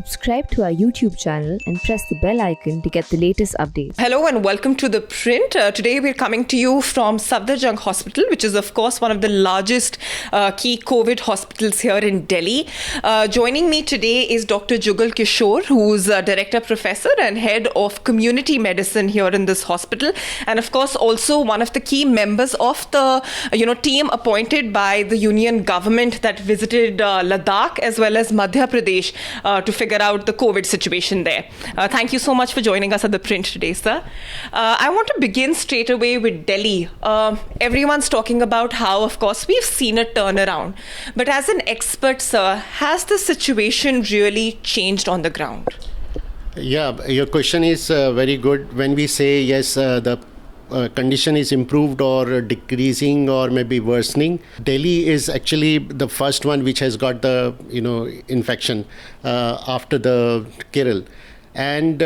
subscribe to our YouTube channel and press the bell icon to get the latest updates. Hello and welcome to The Print. Today we're coming to you from Safdarjung Hospital, which is of course one of the largest key COVID hospitals here in Delhi. Joining me today is Dr. Jugal Kishore, who's Director Professor and Head of Community Medicine here in this hospital. And of course also one of the key members of the team appointed by the union government that visited Ladakh as well as Madhya Pradesh to figure out the COVID situation there. Thank you so much for joining us at The Print today, sir. I want to begin straight away with Delhi. Everyone's talking about how, of course, we've seen a turnaround. But as an expert, sir, has the situation really changed on the ground? Yeah, your question is very good. When we say, yes, the condition is improved or decreasing or maybe worsening, Delhi is actually the first one which has got the infection after the Kerala, and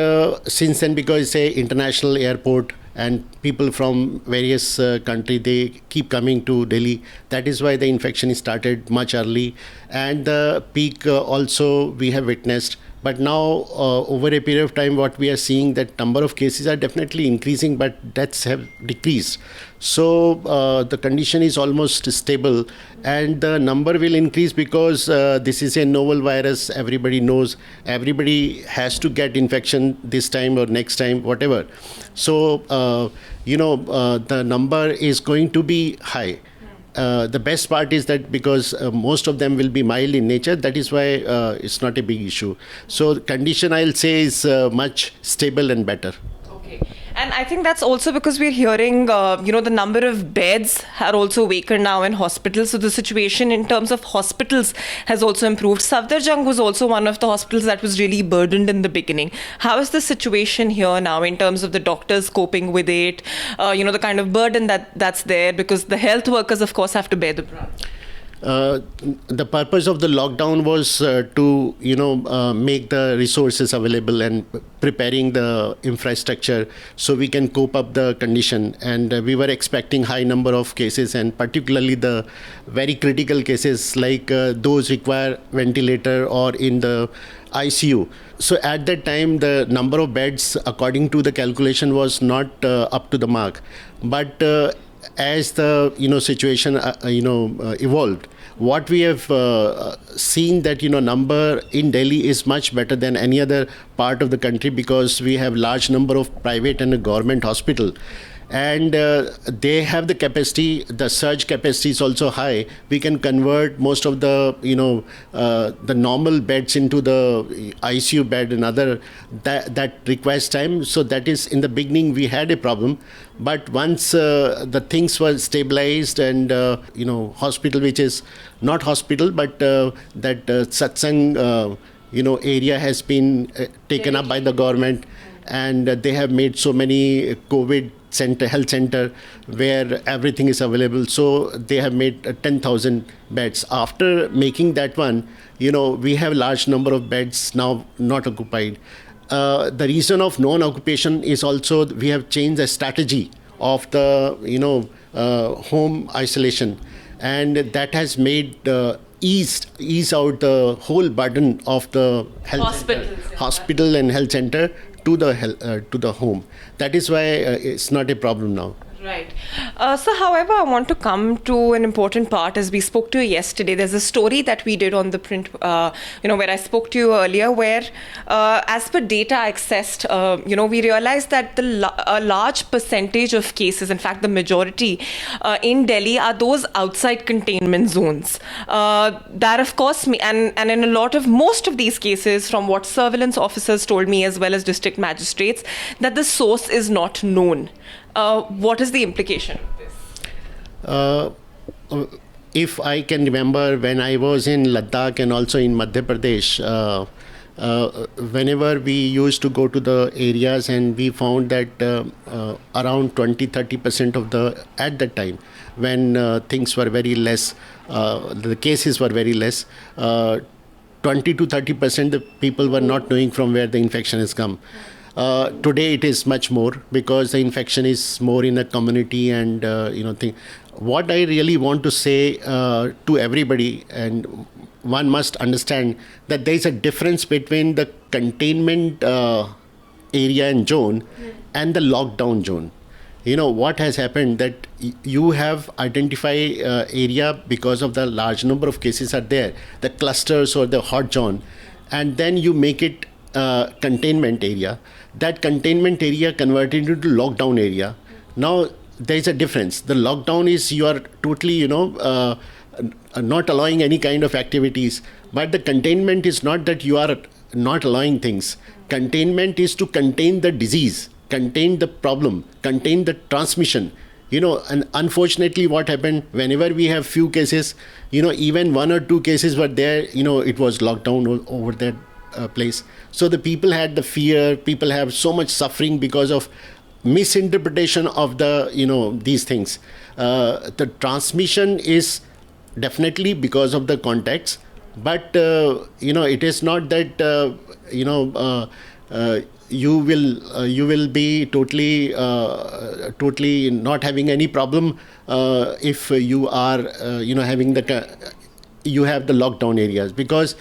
since then, because it's a international airport and people from various country, they keep coming to Delhi. That is why the infection started much early, and the peak also we have witnessed. But now, over a period of time, what we are seeing, that number of cases are definitely increasing, but deaths have decreased. So the condition is almost stable, and the number will increase because this is a novel virus. Everybody knows, everybody has to get infection this time or next time, whatever. So, the number is going to be high. The best part is that because most of them will be mild in nature, that is why it's not a big issue. So the condition, I'll say, is much stable and better. Okay. And I think that's also because we're hearing, the number of beds are also weaker now in hospitals. So the situation in terms of hospitals has also improved. Safdarjung was also one of the hospitals that was really burdened in the beginning. How is the situation here now in terms of the doctors coping with it? The kind of burden that's there, because the health workers, of course, have to bear the brunt. The purpose of the lockdown was to make the resources available and preparing the infrastructure so we can cope up the condition. And we were expecting high number of cases, and particularly the very critical cases like those require ventilator or in the ICU. So at that time, the number of beds, according to the calculation, was not up to the mark. But as the situation evolved, what we have seen that number in Delhi is much better than any other part of the country, because we have large number of private and government hospital, and they have the capacity. The surge capacity is also high. We can convert most of the the normal beds into the ICU bed and other that requires time. So that is, in the beginning we had a problem, but once the things were stabilized and hospital, which is not hospital but that satsang area has been taken up by the government, and they have made so many COVID health center where everything is available. So they have made 10,000 beds. After making that one, we have large number of beds now not occupied. The reason of non-occupation is also we have changed the strategy of the home isolation, and that has made ease out the whole burden of the hospital and health center to the home. That is why it's not a problem now. Right. So, however, I want to come to an important part. As we spoke to you yesterday, there's a story that we did on The Print, where I spoke to you earlier, where as per data accessed, we realized that a large percentage of cases, in fact, the majority in Delhi are those outside containment zones. That, of course, and in most of these cases, from what surveillance officers told me as well as district magistrates, that the source is not known. What is the implication of this? If I can remember, when I was in Ladakh and also in Madhya Pradesh, whenever we used to go to the areas, and we found that around 20-30% of at that time, when things were very less, the cases were very less, 20 to 30% the people were not knowing from where the infection has come. Today it is much more, because the infection is more in the community and thing. what I really want to say to everybody, and one must understand that there is a difference between the containment area and zone and the lockdown zone. What has happened that you have identified area because of the large number of cases are there, the clusters or the hot zone, and then you make it containment area. That containment area converted into lockdown area. Now there is a difference. The lockdown is you are totally not allowing any kind of activities, but the containment is not that you are not allowing things. Containment is to contain the disease, contain the problem, contain the transmission. And unfortunately what happened, whenever we have few cases, even one or two cases were there, it was lockdown over that place. So the people had the fear, people have so much suffering because of misinterpretation of the these things. The transmission is definitely because of the contacts, but it is not that you will be totally not having any problem if you are having you have the lockdown areas, because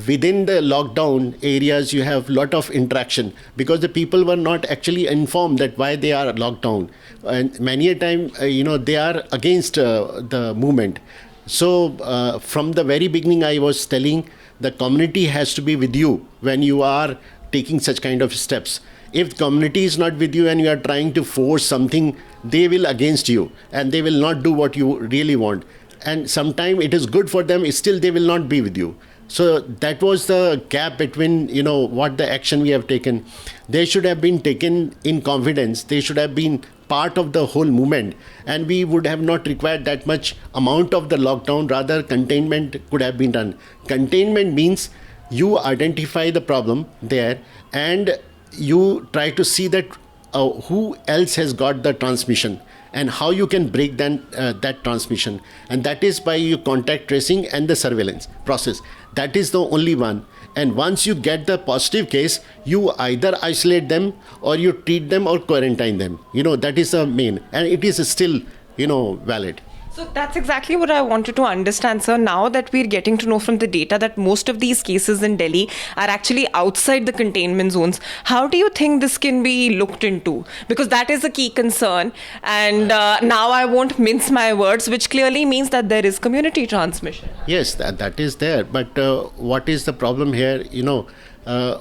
within the lockdown areas you have lot of interaction, because the people were not actually informed that why they are locked down, and many a time they are against the movement. So from the very beginning I was telling, the community has to be with you when you are taking such kind of steps. If community is not with you and you are trying to force something, they will against you and they will not do what you really want. And sometimes it is good for them, still they will not be with you. So that was the gap between what the action we have taken. They should have been taken in confidence. They should have been part of the whole movement, and we would have not required that much amount of the lockdown. Rather, containment could have been done. Containment means you identify the problem there and you try to see that who else has got the transmission and how you can break that transmission. And that is by your contact tracing and the surveillance process. That is the only one. And once you get the positive case, you either isolate them or you treat them or quarantine them. That is the main. And it is still, valid. So that's exactly what I wanted to understand, sir. Now that we're getting to know from the data that most of these cases in Delhi are actually outside the containment zones, how do you think this can be looked into? Because that is a key concern. And now I won't mince my words, which clearly means that there is community transmission. Yes, that is there. But what is the problem here?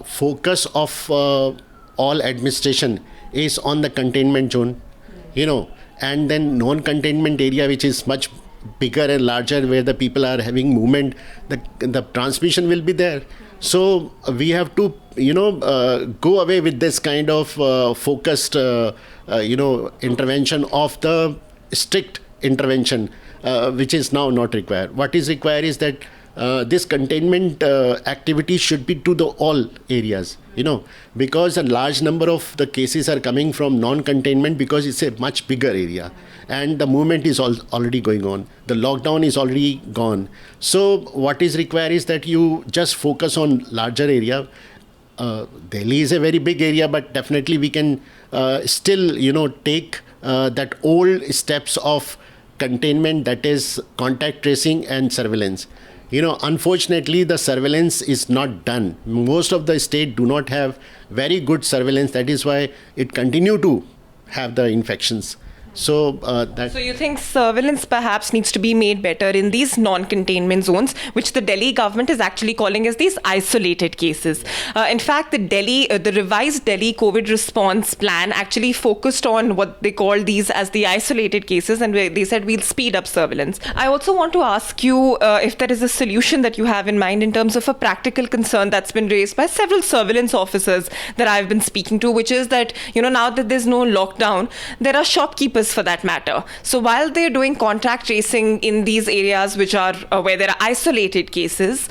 Focus of all administration is on the containment zone, and then non-containment area, which is much bigger and larger, where the people are having movement, the transmission will be there. So we have to go away with this kind of focused intervention of the strict intervention, which is now not required. What is required is that this containment activity should be to the all areas, because a large number of the cases are coming from non-containment, because it's a much bigger area and the movement is already going on. The lockdown is already gone. So what is required is that you just focus on larger area. Delhi is a very big area, but definitely we can still take that old steps of containment, that is contact tracing and surveillance. Unfortunately, the surveillance is not done. Most of the state do not have very good surveillance. That is why it continue to have the infections. So So you think surveillance perhaps needs to be made better in these non-containment zones, which the Delhi government is actually calling as these isolated cases. In fact, the revised Delhi COVID response plan actually focused on what they call these as the isolated cases, and they said we'll speed up surveillance. I also want to ask you if there is a solution that you have in mind in terms of a practical concern that's been raised by several surveillance officers that I've been speaking to, which is that, now that there's no lockdown, there are shopkeepers for that matter. So while they're doing contact tracing in these areas which are where there are isolated cases,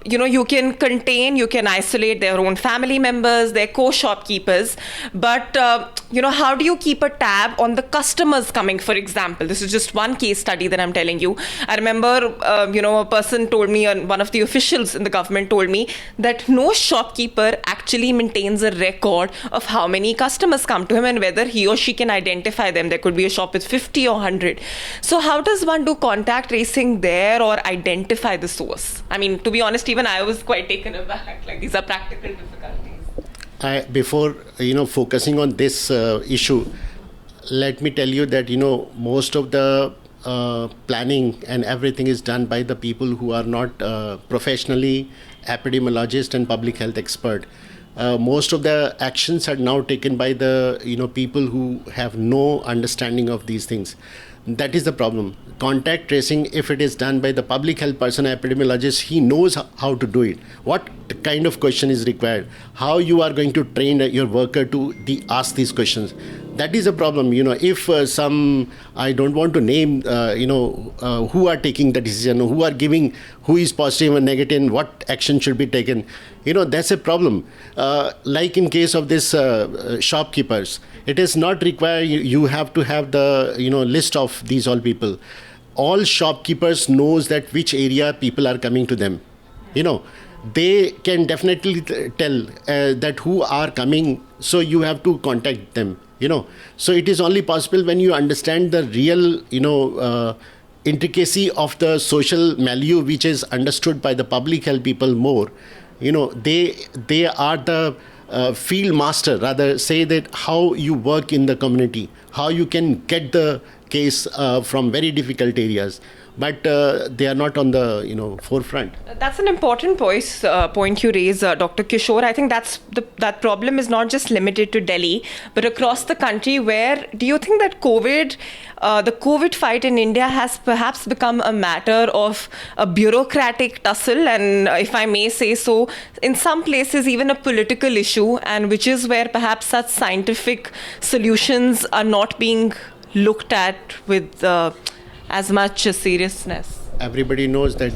you can contain, you can isolate their own family members, their co-shopkeepers, but how do you keep a tab on the customers coming? For example, this is just one case study that I'm telling you. I remember a person told me, one of the officials in the government told me that no shopkeeper actually maintains a record of how many customers come to him and whether he or she can identify them them. There could be a shop with 50 or 100. So how does one do contact tracing there or identify the source? I mean, to be honest, even I was quite taken aback. Like, these are practical difficulties. Before focusing on this issue, let me tell you that most of the planning and everything is done by the people who are not professionally epidemiologist and public health expert. Most of the actions are now taken by the people who have no understanding of these things. That is the problem. Contact tracing, if it is done by the public health person, epidemiologist, he knows how to do it. What kind of question is required? How you are going to train your worker to ask these questions? That is a problem. If I don't want to name, who are taking the decision, who are giving, who is positive and negative, and what action should be taken. That's a problem. Like in case of this shopkeepers, it is not required. You have to have the list of these all people. All shopkeepers knows that which area people are coming to them. They can definitely tell that who are coming. So you have to contact them. So it is only possible when you understand the real intricacy of the social milieu, which is understood by the public health people more. They are the field master, rather say that how you work in the community, how you can get the case from very difficult areas, but they are not on the forefront. That's an important point you raise, Dr. Kishore. I think that problem is not just limited to Delhi, but across the country. Where do you think that the COVID fight in India has perhaps become a matter of a bureaucratic tussle, and if I may say so, in some places even a political issue, and which is where perhaps such scientific solutions are not being looked at with as much seriousness? Everybody knows that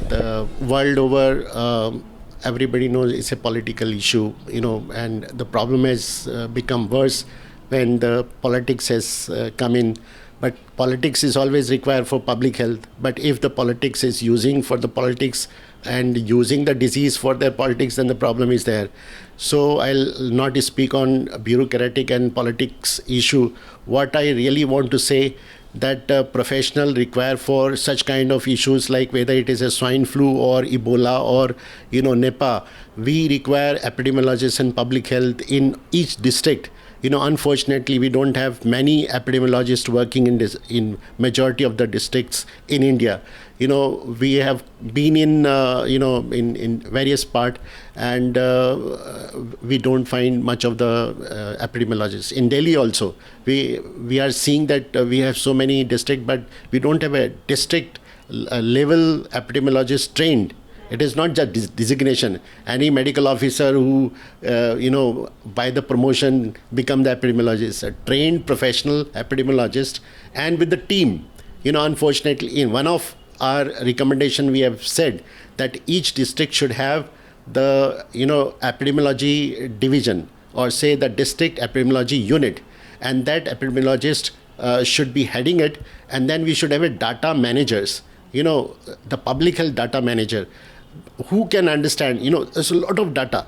world over, everybody knows it's a political issue, and the problem has become worse when the politics has come in. But politics is always required for public health. But if the politics is using for the politics and using the disease for their politics, then the problem is there. So I'll not speak on bureaucratic and politics issue. What I really want to say that professional require for such kind of issues, like whether it is a swine flu or Ebola or Nipah, we require epidemiologists and public health in each district. Unfortunately, we don't have many epidemiologists working in majority of the districts in India. We have been in various part, and we don't find much of the epidemiologists. In Delhi also, we are seeing that we have so many districts, but we don't have a district level epidemiologist trained. It is not just designation. Any medical officer who, by the promotion become the epidemiologist, a trained professional epidemiologist, and with the team. Unfortunately, in one of our recommendation, we have said that each district should have the, epidemiology division, or say the district epidemiology unit, and that epidemiologist should be heading it, and then we should have a data managers, the public health data manager, who can understand, there's a lot of data.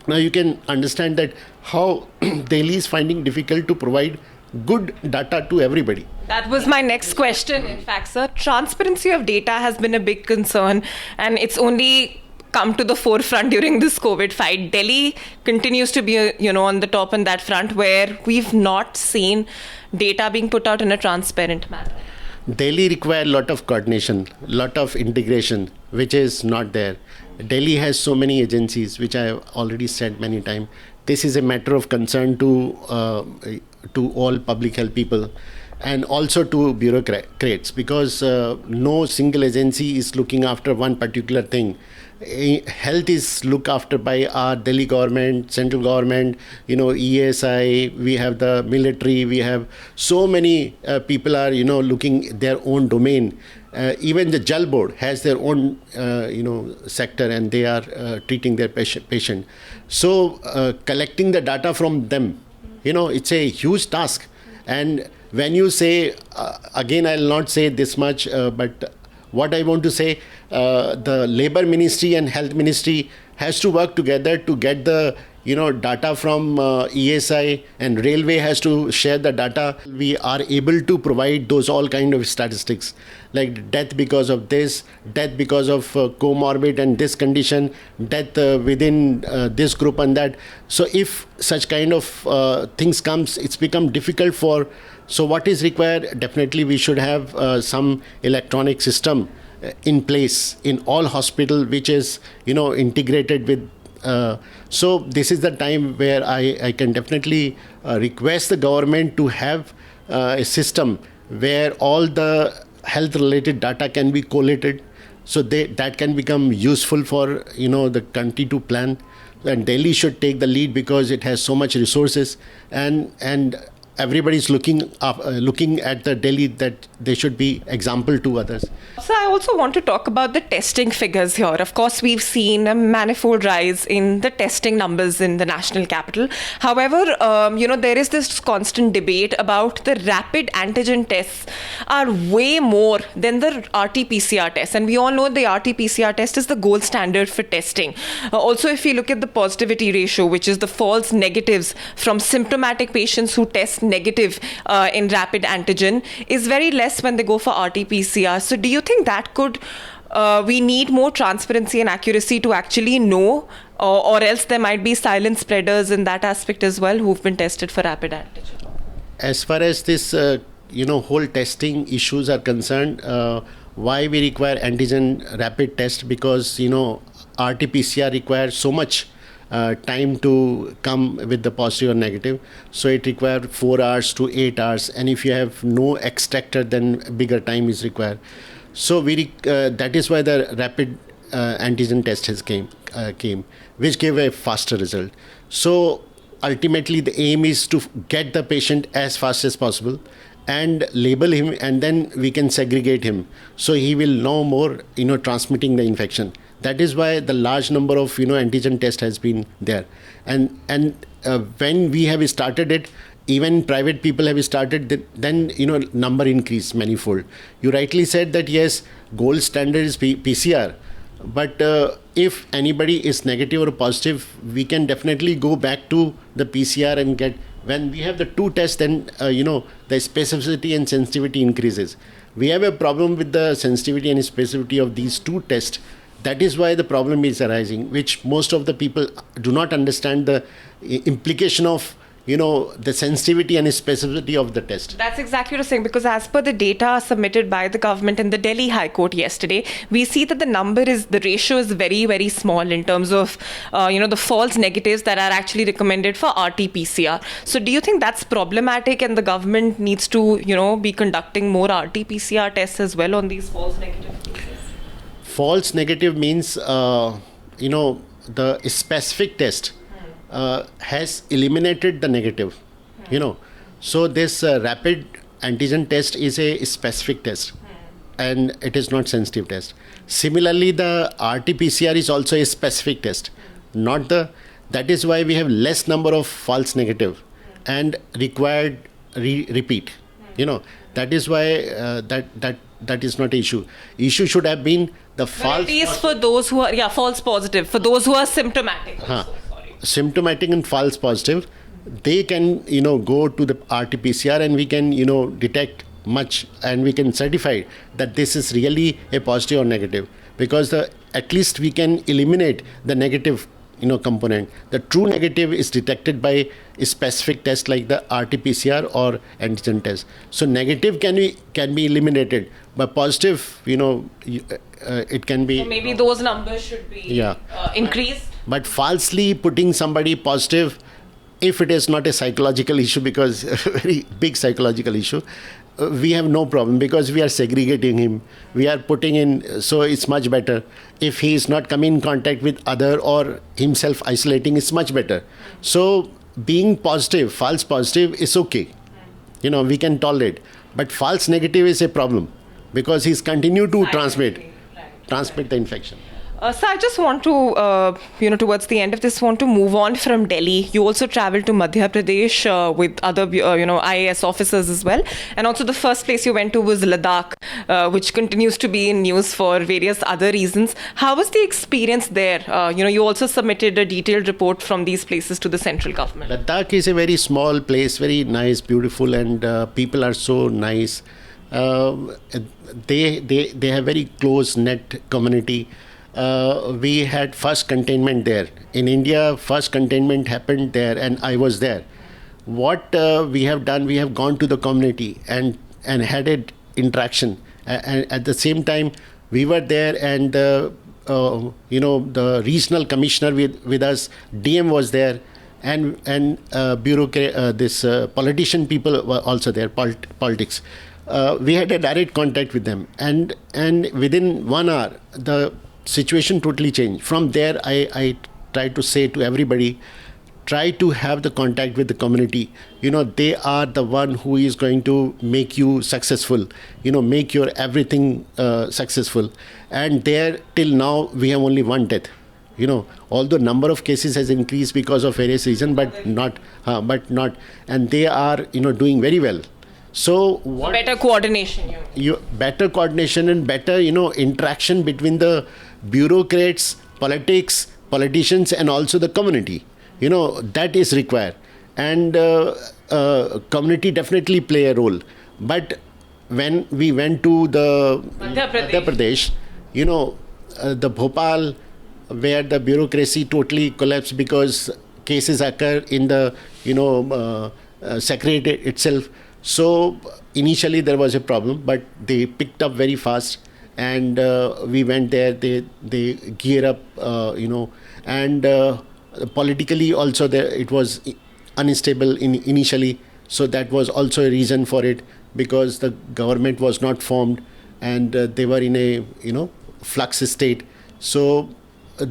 Now you can understand that how Delhi is finding difficult to provide good data to everybody. That was my next question, in fact, sir. Transparency of data has been a big concern, and it's only come to the forefront during this COVID fight. Delhi continues to be, on the top on that front, where we've not seen data being put out in a transparent manner. Delhi require a lot of coordination, lot of integration, which is not there. Delhi has so many agencies, which I have already said many times. This is a matter of concern to all public health people, and also to bureaucrats, because no single agency is looking after one particular thing. Health is looked after by our Delhi government, central government, ESI, we have the military, we have so many people are, looking their own domain. Even the Jal board has their own, sector, and they are treating their patient. So collecting the data from them, it's a huge task. And when you say, again, I'll not say this much, but what I want to say, the Labour Ministry and Health Ministry has to work together to get the, data from ESI and railway has to share the data. We are able to provide those all kind of statistics, like death because of this, death because of comorbid and this condition, death within this group and that. So if such kind of things comes, it's become difficult for. So what is required? Definitely we should have some electronic system in place in all hospital, which is integrated with. So this is the time where I can definitely request the government to have a system where all the health related data can be collated, so that can become useful for the country to plan. And Delhi should take the lead because it has so much resources, and everybody's looking at the Delhi, that they should be example to others. So I also want to talk about the testing figures here. Of course, we've seen a manifold rise in the testing numbers in the national capital. However, there is this constant debate about the rapid antigen tests are way more than the RT-PCR test. And we all know the RT-PCR test is the gold standard for testing. Also, if you look at the positivity ratio, which is the false negatives from symptomatic patients who test negative in rapid antigen, is very less when they go for RT-PCR. So do you think that we need more transparency and accuracy to actually know, or else there might be silent spreaders in that aspect as well who've been tested for rapid antigen? As far as this whole testing issues are concerned, why we require antigen rapid test? Because RT-PCR requires so much time to come with the positive or negative, so it requires 4 hours to 8 hours, and if you have no extractor, then bigger time is required. So that is why the rapid antigen test has came, which gave a faster result. So ultimately the aim is to get the patient as fast as possible and label him, and then we can segregate him, so he will no more transmitting the infection. That is why the large number of antigen test has been there, and when we have started it, even private people have started, then number increased manifold. You rightly said that yes, gold standard is PCR, but if anybody is negative or positive, we can definitely go back to the PCR and get. When we have the two tests, then the specificity and sensitivity increases. We have a problem with the sensitivity and specificity of these two tests. That is why the problem is arising, which most of the people do not understand the implication of the sensitivity and specificity of the test. That's exactly what I'm saying, because as per the data submitted by the government in the Delhi High Court yesterday, we see that the ratio is very, very small in terms of, the false negatives that are actually recommended for RT-PCR. So do you think that's problematic, and the government needs to, be conducting more RT-PCR tests as well on these false negative cases? False negative means, the specific test has eliminated the negative, So this rapid antigen test is a specific test, and it is not sensitive test. Similarly, the RT-PCR is also a specific test, not the. That is why we have less number of false negative and required repeat. That is why that is not an issue. Issue should have been the false. At least for those who are false positive, for those who are symptomatic. Symptomatic and false positive, they can go to the RT-PCR, and we can detect much, and we can certify that this is really a positive or negative, because at least we can eliminate the negative component. The true negative is detected by a specific test like the RT-PCR or antigen test. So negative can be eliminated, but positive it can be. So maybe those numbers should be increased. But falsely putting somebody positive, if it is not a psychological issue, because a very big psychological issue, we have no problem, because we are segregating him. We are putting in, so it's much better. If he is not coming in contact with other or himself isolating, it's much better. So being positive, false positive is okay. We can tolerate. But false negative is a problem, because he's continued to transmit the infection. So I just want to, towards the end of this, want to move on from Delhi. You also traveled to Madhya Pradesh with other, IAS officers as well. And also the first place you went to was Ladakh, which continues to be in news for various other reasons. How was the experience there? You also submitted a detailed report from these places to the central government. Ladakh is a very small place, very nice, beautiful, and people are so nice. They have very close knit community. We had first containment there. In India, first containment happened there, and I was there. What we have done, we have gone to the community and had an interaction. And at the same time, we were there, and the regional commissioner with us, DM was there, and politician people were also there, politics. We had a direct contact with them, and within 1 hour, the situation totally changed. From there, I try to say to everybody, try to have the contact with the community. They are the one who is going to make you successful, make your everything successful. And there, till now, we have only one death. Although number of cases has increased because of various reasons, but not, and they are, doing very well. So better coordination. Better coordination and better, interaction between the bureaucrats, politicians, and also the community. That is required. And community definitely play a role. But when we went to the Madhya Pradesh, the Bhopal, where the bureaucracy totally collapsed because cases occur in the, secretariat itself. So initially there was a problem, but they picked up very fast, and we went there. They gear up, and politically also it was unstable initially. So that was also a reason for it, because the government was not formed, and they were in a flux state. So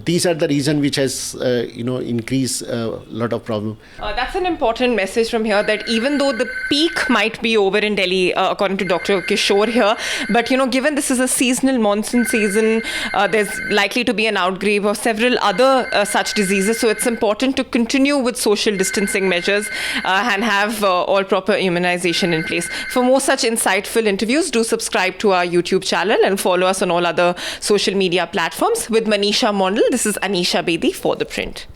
these are the reason which has increased a lot of problem. That's an important message from here, that even though the peak might be over in Delhi, according to Dr. Kishore here, but given this is a seasonal monsoon season, there's likely to be an outbreak of several other such diseases. So it's important to continue with social distancing measures and have all proper immunization in place. For more such insightful interviews, do subscribe to our YouTube channel and follow us on all other social media platforms. With Manisha Mondal, this is Anisha Bedi for The Print.